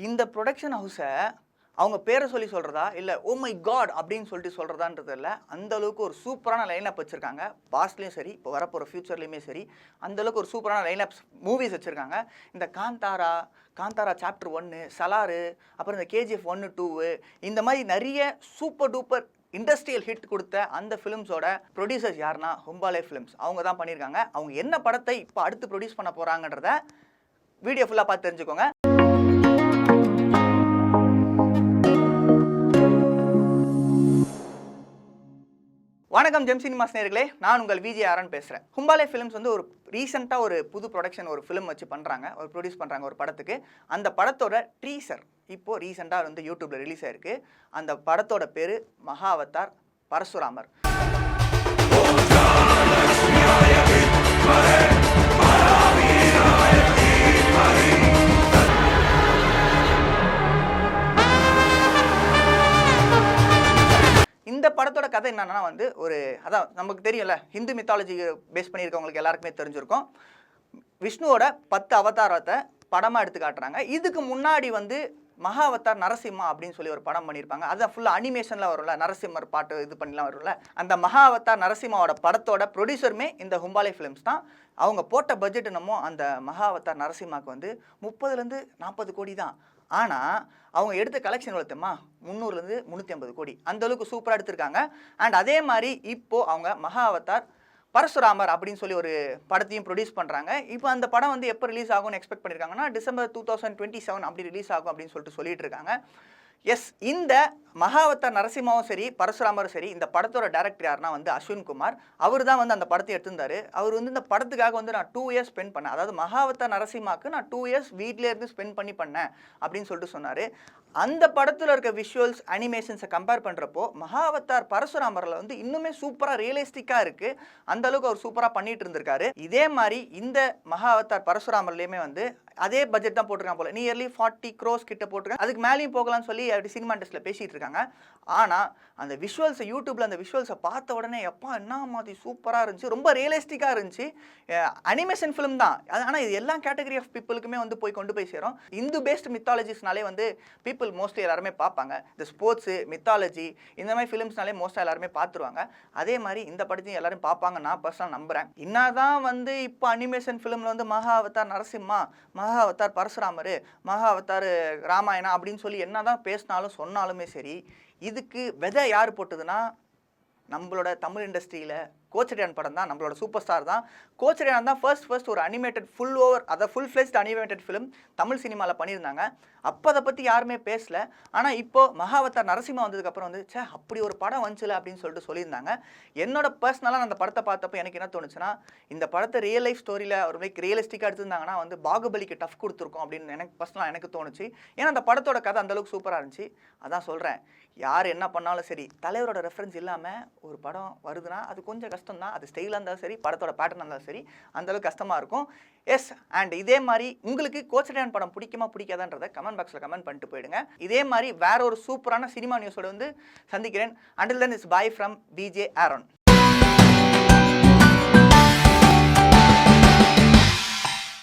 இந்த ப்ரொடக்ஷன் ஹவுஸை அவங்க பேரை சொல்லி சொல்கிறதா இல்லை ஓ மை காட் அப்படின்னு சொல்லிட்டு சொல்கிறதான்றது இல்லை. அந்தளவுக்கு ஒரு சூப்பரான லைனப் வச்சுருக்காங்க. பாஸ்ட்லேயும் சரி, இப்போ வரப்போகிற ஃப்யூச்சர்லேயுமே சரி, அந்தளவுக்கு ஒரு சூப்பரான லைனப்ஸ் மூவிஸ் வச்சுருக்காங்க. இந்த காந்தாரா சாப்டர் 1, சலாரு, அப்புறம் இந்த கேஜிஎஃப் 1, 2 இந்த மாதிரி நிறைய சூப்பர் டூப்பர் இண்டஸ்ட்ரியல் ஹிட் கொடுத்த அந்த ஃபிலிம்ஸோட ப்ரொடியூசர்ஸ் யாருன்னா ஹும்பாலே ஃபிலிம்ஸ். அவங்க தான் பண்ணியிருக்காங்க. அவங்க என்ன படத்தை இப்போ அடுத்து ப்ரொடியூஸ் பண்ண போகிறாங்கன்றத வீடியோ ஃபுல்லாக பார்த்து தெரிஞ்சுக்கோங்க. வணக்கம் ஜெம் சினிமாஸ் நேயர்களே, நான் உங்கள் விஜய் ஆரன் பேசுகிறேன். ஹும்பாலே ஃபிலிம்ஸ் வந்து ஒரு ரீசெண்டாக ஒரு புது ப்ரொடக்ஷன் ஒரு ஃபிலிம் வச்சு பண்ணுறாங்க, ஒரு ப்ரொடியூஸ் பண்ணுறாங்க ஒரு படத்துக்கு. அந்த படத்தோட டீசர் இப்போது ரீசெண்டாக வந்து யூடியூப்பில் ரிலீஸ் ஆயிருக்கு. அந்த படத்தோட பேர் மகாவதார் பரசுராமர். இந்த படத்தோட கதை என்னன்னா வந்து அதான் நமக்கு தெரியும்ல, ஹிந்து மித்தாலஜி பேஸ் பண்ணியிருக்கவங்களுக்கு எல்லாருக்குமே தெரிஞ்சிருக்கும். விஷ்ணுவோட 10 அவதாரத்தை படமாக எடுத்து காட்டுறாங்க. இதுக்கு முன்னாடி வந்து மகாவதார் நரசிம்மா அப்படின்னு சொல்லி ஒரு படம் பண்ணியிருப்பாங்க. அதை ஃபுல்லாக அனிமேஷனில் வரும்ல, நரசிம்மர் பாட்டு இது பண்ணிலாம் வரும்ல. அந்த மகாவதார் நரசிம்மாவோட படத்தோட ப்ரொடியூசருமே இந்த ஹும்பாலே ஃபிலிம்ஸ் தான். அவங்க போட்ட பட்ஜெட் என்னமோ அந்த மகாவதார் நரசிம்மாவுக்கு வந்து 30 to 40 கோடி தான். ஆனால் அவங்க எடுத்த கலெக்ஷன் வளர்த்தமா 300 to 350 கோடி. அந்தளவுக்கு சூப்பராக எடுத்திருக்காங்க. அண்ட் அதே மாதிரி இப்போது அவங்க மகாவதார் பரசுராமர் அப்படின்னு சொல்லி ஒரு படத்தையும் ப்ரொடியூஸ் பண்ணுறாங்க. இப்போ அந்த படம் வந்து எப்போ ரிலீஸ் ஆகும்னு எக்ஸ்பெக்ட் பண்ணியிருக்காங்கன்னா December 2027 அப்படி ரிலீஸ் ஆகும் அப்படின்னு சொல்லிட்டு இருக்காங்க. எஸ், இந்த மகாவதார் நரசிம்மாவும் சரி, பரசுராமரும் சரி, இந்த படத்தோட டைரக்டர் யாருன்னா வந்து அஸ்வின் குமார். அவர் தான் வந்து அந்த படத்தை எடுத்திருந்தார். அவர் வந்து இந்த படத்துக்காக வந்து நான் 2 years ஸ்பெண்ட் பண்ணேன், அதாவது மகாவதார் நரசிம்மாவுக்கு நான் 2 years வீட்டிலே இருந்து ஸ்பெண்ட் பண்ணேன் அப்படின்னு சொல்லிட்டு சொன்னார். அந்த படத்தில் இருக்க விஷுவல்ஸ் அனிமேஷன்ஸை கம்பேர் பண்ணுறப்போ மகாவதார் பரசுராமரில் வந்து இன்னுமே சூப்பராக ரியலிஸ்டிக்காக இருக்குது. அந்தளவுக்கு அவர் சூப்பராக பண்ணிட்டு இருந்திருக்காரு. இதே மாதிரி இந்த மகாவதார் பரசுராமர்லேயுமே வந்து அதே பட்ஜெட் தான் போட்டிருக்காங்க போல, நியர்லி 40 crores கிட்ட போட்டிருக்காங்க. அதுக்கு மேலேயும் போகலாம்னு சொல்லி அப்படி சினிமா இண்டஸ்ட்ரியில் பேசிகிட்டு இருக்காங்க. ஆனால் அந்த விஷுவல்ஸை யூடியூப்பில் அந்த விஷுவல்ஸை பார்த்த உடனே எப்பா என்ன மாதிரி சூப்பராக இருந்துச்சு, ரொம்ப ரியலிஸ்டிக்காக இருந்துச்சு. அனிமேஷன் ஃபிலிம் தான், ஆனால் இது எல்லா கேட்டகரி ஆஃப் பீப்புளுக்குமே வந்து கொண்டு போய் சேரும். இந்து பேஸ்ட் மித்தாலஜிஸ்னாலே வந்து பீப்புள் மோஸ்ட்லி எல்லாருமே பார்ப்பாங்க. இந்த ஸ்போர்ட்ஸு, மித்தாலஜி இந்த மாதிரி ஃபிலிம்ஸ்னாலே மோஸ்ட்டாக எல்லாருமே பார்த்துருவாங்க. அதே மாதிரி இந்த படத்தையும் எல்லாரும் பார்ப்பாங்க, நான் பர்சனலாக நம்புகிறேன். என்னதான் வந்து இப்போ அனிமேஷன் ஃபிலிமில் வந்து மகாவதார் நரசிம்மா, மகாவதார் பரசுராமர், மகாவதார் ராமாயணா அப்படின்னு சொல்லி என்னதான் பேசினாலும் சொன்னாலுமே சரி, இதுக்கு விதை யார் போட்டதுன்னா நம்மளோட தமிழ் இண்டஸ்ட்ரியில் கோச்சடையான் படம் தான். நம்மளோட சூப்பர் ஸ்டார் தான். கோச்சடையான் தான் ஃபர்ஸ்ட் ஒரு animated full fledged animated film Tamil சினிமாவில் பண்ணியிருந்தாங்க. அப்போ அதை பற்றி யாருமே பேசல. ஆனால் இப்போது மகாவதார் நரசிம்மா வந்ததுக்கப்புறம் வந்து அப்படி ஒரு படம் வந்துச்சுல அப்படின்னு சொல்லியிருந்தாங்க. என்னோட பர்சனலாக நான் அந்த படத்தை பார்த்தப்போ எனக்கு என்ன தோணுச்சுன்னா, இந்த படத்தை ரியல் லைஃப் ஸ்டோரியில் ஒரு ரியலிஸ்டிக்காக எடுத்திருந்தாங்கன்னா வந்து பாகுபலிக்கு டஃப் கொடுத்துருக்கோம் அப்படின்னு எனக்கு தோணுச்சு. ஏன்னா அந்த படத்தோட கதை அந்தளவுக்கு சூப்பராக இருந்துச்சு. அதான் சொல்கிறேன், யார் என்ன பண்ணாலும் சரி தலைவரோட ரெஃபரன்ஸ் இல்லாமல் ஒரு படம் வருதுன்னா அது கொஞ்சம் கஷ்டம் தான். அது ஸ்டைலாக இருந்தாலும் சரி, படத்தோட பேட்டர்ன் இருந்தாலும் சரி, அந்தளவுக்கு கஷ்டமாக இருக்கும். எஸ், அண்ட் இதே மாதிரி உங்களுக்கு கோச்சடையான் படம் பிடிக்குமா பிடிக்காதான்றதை கமெண்ட் பாக்ஸில் கமெண்ட் பண்ணிட்டு போயிடுங்க. இதே மாதிரி வேற ஒரு சூப்பரான சினிமா நியூஸோட வந்து சந்திக்கிறேன். Until then it's bye from VJ Aaron.